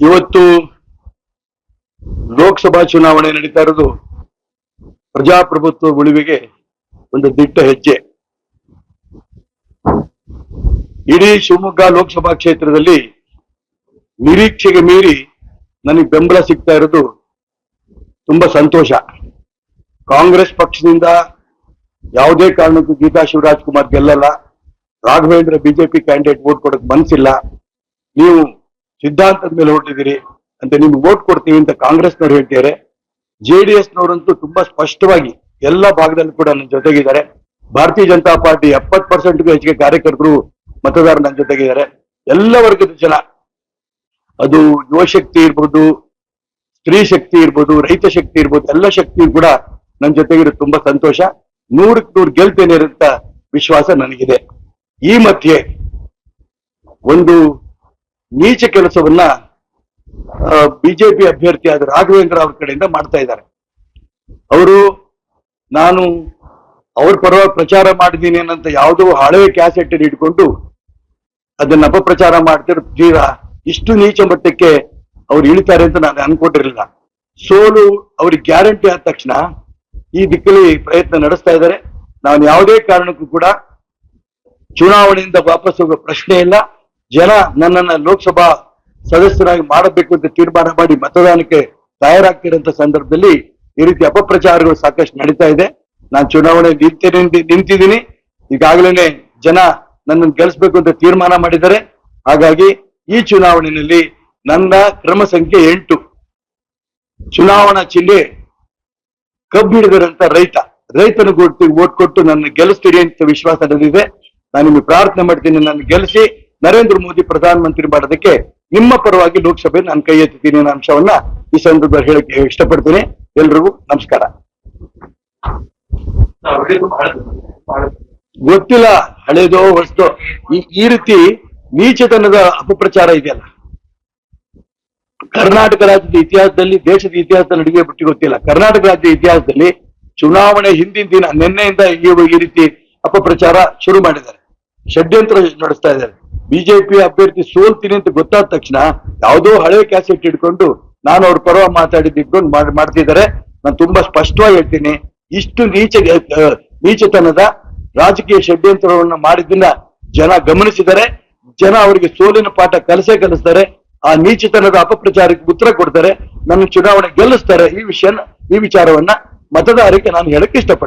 ಇವತ್ತು ಲೋಕಸಭಾ ಚುನಾವಣೆ ನಡೀತಾ ಇರೋದು ಪ್ರಜಾಪ್ರಭುತ್ವ ಉಳಿವಿಗೆ ಒಂದು ದಿಟ್ಟ ಹೆಜ್ಜೆ. ಇಡೀ ಶಿವಮೊಗ್ಗ ಲೋಕಸಭಾ ಕ್ಷೇತ್ರದಲ್ಲಿ ನಿರೀಕ್ಷೆಗೆ ಮೀರಿ ನನಗೆ ಬೆಂಬಲ ಸಿಗ್ತಾ ಇರೋದು ತುಂಬಾ ಸಂತೋಷ. ಕಾಂಗ್ರೆಸ್ ಪಕ್ಷದಿಂದ ಯಾವುದೇ ಕಾರಣಕ್ಕೂ ಗೀತಾ ಶಿವರಾಜ್ ಕುಮಾರ್ ಗೆಲ್ಲಲ್ಲ, ರಾಘವೇಂದ್ರ ಬಿಜೆಪಿ ಕ್ಯಾಂಡಿಡೇಟ್ ವೋಟ್ ಕೊಡಕ್ ಮನಸ್ಸಿಲ್ಲ, ನೀವು ಸಿದ್ಧಾಂತದ ಮೇಲೆ ಹೊರಟಿದ್ದೀರಿ ಅಂತ ನಿಮ್ಗೆ ವೋಟ್ ಕೊಡ್ತೀವಿ ಅಂತ ಕಾಂಗ್ರೆಸ್ನವ್ರು ಹೇಳ್ತಿದ್ದಾರೆ. ಜೆಡಿಎಸ್ ನವರಂತೂ ತುಂಬಾ ಸ್ಪಷ್ಟವಾಗಿ ಎಲ್ಲ ಭಾಗದಲ್ಲೂ ಕೂಡ ನನ್ನ ಜೊತೆಗಿದ್ದಾರೆ. ಭಾರತೀಯ ಜನತಾ ಪಾರ್ಟಿ 70%ಗೂ ಹೆಚ್ಚಿಗೆ ಕಾರ್ಯಕರ್ತರು ಮತದಾರರು ನನ್ನ ಜೊತೆಗಿದ್ದಾರೆ. ಎಲ್ಲ ವರ್ಗದ ಜನ, ಅದು ಯುವ ಶಕ್ತಿ ಇರ್ಬೋದು, ಸ್ತ್ರೀ ಶಕ್ತಿ ಇರ್ಬೋದು, ರೈತ ಶಕ್ತಿ ಇರ್ಬೋದು, ಎಲ್ಲ ಶಕ್ತಿ ಕೂಡ ನನ್ನ ಜೊತೆಗಿರೋದು ತುಂಬಾ ಸಂತೋಷ. 100ಕ್ಕೆ 100 ಗೆಲ್ತೇನೆ ಅಂತ ವಿಶ್ವಾಸ ನನಗಿದೆ. ಈ ಮಧ್ಯೆ ಒಂದು ನೀಚ ಕೆಲಸವನ್ನ ಬಿಜೆಪಿ ಅಭ್ಯರ್ಥಿಯಾದ ರಾಘವೇಂದ್ರ ಅವ್ರ ಕಡೆಯಿಂದ ಮಾಡ್ತಾ ಇದ್ದಾರೆ. ಅವರು ನಾನು ಅವ್ರ ಪರವಾಗಿ ಪ್ರಚಾರ ಮಾಡಿದ್ದೀನಿ ಅನ್ನಂತ ಯಾವುದೋ ಹಳೆ ಕ್ಯಾಸೆಟ್ ಇಟ್ಕೊಂಡು ಅದನ್ನ ಅಪಪ್ರಚಾರ ಮಾಡ್ತಿರ್ತೀರಾ. ಇಷ್ಟು ನೀಚ ಮಟ್ಟಕ್ಕೆ ಅವ್ರು ಇಳಿತಾರೆ ಅಂತ ನಾನು ಅನ್ಕೊಂಡಿರ್ಲಿಲ್ಲ. ಸೋಲು ಅವ್ರಿಗೆ ಗ್ಯಾರಂಟಿ ಆದ ತಕ್ಷಣ ಈ ದಿಕ್ಕಲ್ಲಿ ಪ್ರಯತ್ನ ನಡೆಸ್ತಾ ಇದ್ದಾರೆ. ನಾನು ಯಾವುದೇ ಕಾರಣಕ್ಕೂ ಕೂಡ ಚುನಾವಣೆಯಿಂದ ವಾಪಸ್ ಹೋಗೋ ಪ್ರಶ್ನೆ ಇಲ್ಲ. ಜನ ನನ್ನನ್ನ ಲೋಕಸಭಾ ಸದಸ್ಯರಾಗಿ ಮಾಡಬೇಕು ಅಂತ ತೀರ್ಮಾನ ಮಾಡಿ ಮತದಾನಕ್ಕೆ ತಯಾರಾಗ್ತಿರೋಂಥ ಸಂದರ್ಭದಲ್ಲಿ ಈ ರೀತಿ ಅಪಪ್ರಚಾರಗಳು ಸಾಕಷ್ಟು ನಡೀತಾ ಇದೆ. ನಾನು ಚುನಾವಣೆ ನಿಂತಿದ್ದೀನಿ. ಈಗಾಗಲೇ ಜನ ನನ್ನನ್ನು ಗೆಲ್ಲಿಸ್ಬೇಕು ಅಂತ ತೀರ್ಮಾನ ಮಾಡಿದ್ದಾರೆ. ಹಾಗಾಗಿ ಈ ಚುನಾವಣೆಯಲ್ಲಿ ನನ್ನ ಕ್ರಮ ಸಂಖ್ಯೆ 8. ಚುನಾವಣಾ ಚಿಹ್ನೆ ಕಬ್ಬು ಹಿಡಿದರಂತ ರೈತನ ವೋಟ್ ಕೊಟ್ಟು ನನ್ನ ಗೆಲ್ಲಿಸ್ತೀರಿ ಅಂತ ವಿಶ್ವಾಸ ನಡೆದಿದೆ. ನಾನು ನಿಮಗೆ ಪ್ರಾರ್ಥನೆ ಮಾಡ್ತೀನಿ, ನನ್ನ ಗೆಲ್ಲಿಸಿ ನರೇಂದ್ರ ಮೋದಿ ಪ್ರಧಾನಮಂತ್ರಿ ಮಾಡೋದಕ್ಕೆ ನಿಮ್ಮ ಪರವಾಗಿ ಲೋಕಸಭೆ ನಾನು ಕೈ ಎತ್ತೀನಿ ಅನ್ನೋ ಅಂಶವನ್ನ ಈ ಸಂದರ್ಭದಲ್ಲಿ ಹೇಳಕ್ಕೆ ಇಷ್ಟಪಡ್ತೀನಿ. ಎಲ್ರಿಗೂ ನಮಸ್ಕಾರ. ಗೊತ್ತಿಲ್ಲ ಹಳೇದೋ ಹೊಸದೋ, ಈ ರೀತಿ ನೀಚತನದ ಅಪಪ್ರಚಾರ ಇದೆಯಲ್ಲ, ಕರ್ನಾಟಕ ರಾಜ್ಯದ ಇತಿಹಾಸದಲ್ಲಿ, ದೇಶದ ಇತಿಹಾಸದಲ್ಲಿ ಅಡಿಗೆ ಬಿಟ್ಟು ಗೊತ್ತಿಲ್ಲ. ಕರ್ನಾಟಕ ರಾಜ್ಯದ ಇತಿಹಾಸದಲ್ಲಿ ಚುನಾವಣೆ ಹಿಂದಿನ ದಿನ ನಿನ್ನೆಯಿಂದ ಈ ರೀತಿ ಅಪಪ್ರಚಾರ ಶುರು ಮಾಡಿದ್ದಾರೆ, ಷಡ್ಯಂತ್ರ ನಡೆಸ್ತಾ ಇದ್ದಾರೆ. ಬಿಜೆಪಿ ಅಭ್ಯರ್ಥಿ ಸೋಲ್ತೀನಿ ಅಂತ ಗೊತ್ತಾದ ತಕ್ಷಣ ಯಾವುದೋ ಹಳೆ ಕ್ಯಾಸೆಟ್ ಇಟ್ಕೊಂಡು ನಾನು ಅವ್ರ ಪರವಾಗಿ ಮಾತಾಡಿದ್ದು ಮಾಡ್ತಿದ್ದಾರೆ. ನಾನು ತುಂಬಾ ಸ್ಪಷ್ಟವಾಗಿ ಹೇಳ್ತೀನಿ, ಇಷ್ಟು ನೀಚತನದ ರಾಜಕೀಯ ಷಡ್ಯಂತ್ರವನ್ನು ಮಾಡಿದ್ದನ್ನ ಜನ ಗಮನಿಸಿದರೆ, ಜನ ಅವರಿಗೆ ಸೋಲಿನ ಪಾಠ ಕಲಿಸ್ತಾರೆ. ಆ ನೀಚತನದ ಅಪಪ್ರಚಾರಕ್ಕೆ ಉತ್ತರ ಕೊಡ್ತಾರೆ, ನನ್ನ ಚುನಾವಣೆ ಗೆಲ್ಲಿಸ್ತಾರೆ. ಈ ವಿಚಾರವನ್ನ ಮತದಾರರಿಗೆ ನಾನು ಹೇಳಕ್ಕೆ ಇಷ್ಟಪಡ್ತೀನಿ.